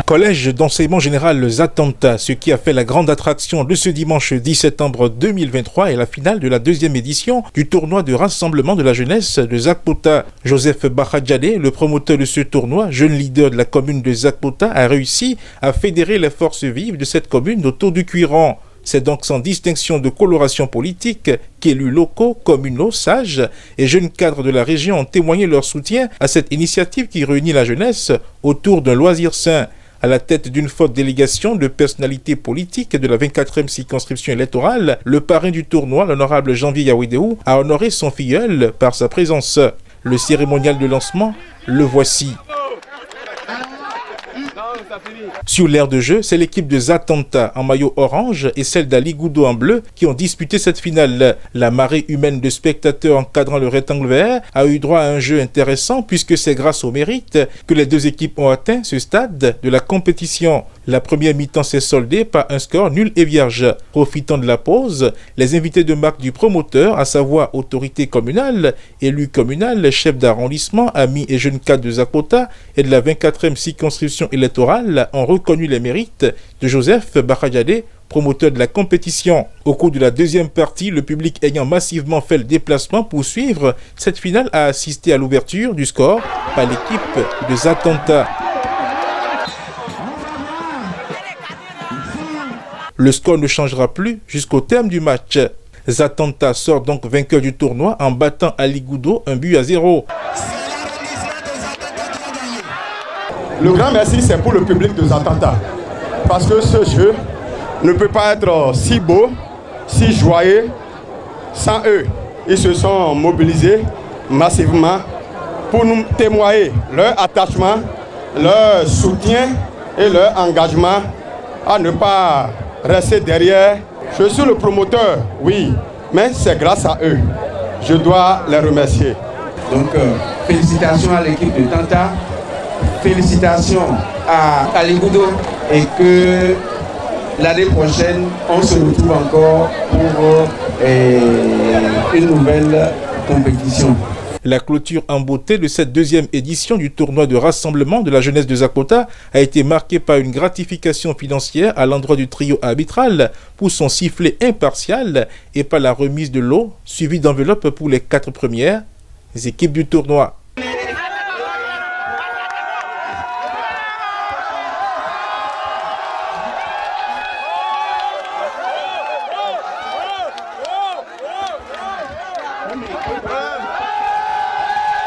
Collège d'enseignement général Zatanta, ce qui a fait la grande attraction de ce dimanche 10 septembre 2023 est la finale de la deuxième édition du tournoi de rassemblement de la jeunesse de Zakpota. Joseph Bahadjadé, le promoteur de ce tournoi, jeune leader de la commune de Zakpota, a réussi à fédérer les forces vives de cette commune autour du Cuiran. C'est donc sans distinction de coloration politique qu'élus locaux, communaux, sages et jeunes cadres de la région ont témoigné leur soutien à cette initiative qui réunit la jeunesse autour d'un loisir sain. À la tête d'une forte délégation de personnalités politiques de la 24e circonscription électorale, le parrain du tournoi, l'honorable Janvier Yawedéou, a honoré son filleul par sa présence. Le cérémonial de lancement, le voici. Sur l'aire de jeu, c'est l'équipe de Zatanta en maillot orange et celle d'Ali Goudo en bleu qui ont disputé cette finale. La marée humaine de spectateurs encadrant le rectangle vert a eu droit à un jeu intéressant puisque c'est grâce au mérite que les deux équipes ont atteint ce stade de la compétition. La première mi-temps s'est soldée par un score nul et vierge. Profitant de la pause, les invités de marque du promoteur, à savoir autorités communales, élus communales, chefs d'arrondissement, amis et jeunes cadres de Zakpota et de la 24e circonscription électorale, ont reconnu les mérites de Joseph Bahadjadé, promoteur de la compétition. Au cours de la deuxième partie, le public ayant massivement fait le déplacement pour suivre cette finale a assisté à l'ouverture du score par l'équipe de Zatanta. Le score ne changera plus jusqu'au terme du match. Zatanta sort donc vainqueur du tournoi en battant Ali Goudo 1-0. Le grand merci, c'est pour le public de Zatanta. Parce que ce jeu ne peut pas être si beau, si joyeux sans eux. Ils se sont mobilisés massivement pour nous témoigner leur attachement, leur soutien et leur engagement à ne pas rester derrière. Je suis le promoteur, oui, mais c'est grâce à eux. Je dois les remercier. Donc, félicitations à l'équipe de Tanta, félicitations à Ali Goudo et que l'année prochaine, on se retrouve encore pour une nouvelle compétition. La clôture en beauté de cette deuxième édition du tournoi de rassemblement de la jeunesse de Zakpota a été marquée par une gratification financière à l'endroit du trio arbitral pour son sifflet impartial et par la remise de lot suivie d'enveloppes pour les 4 premières équipes du tournoi.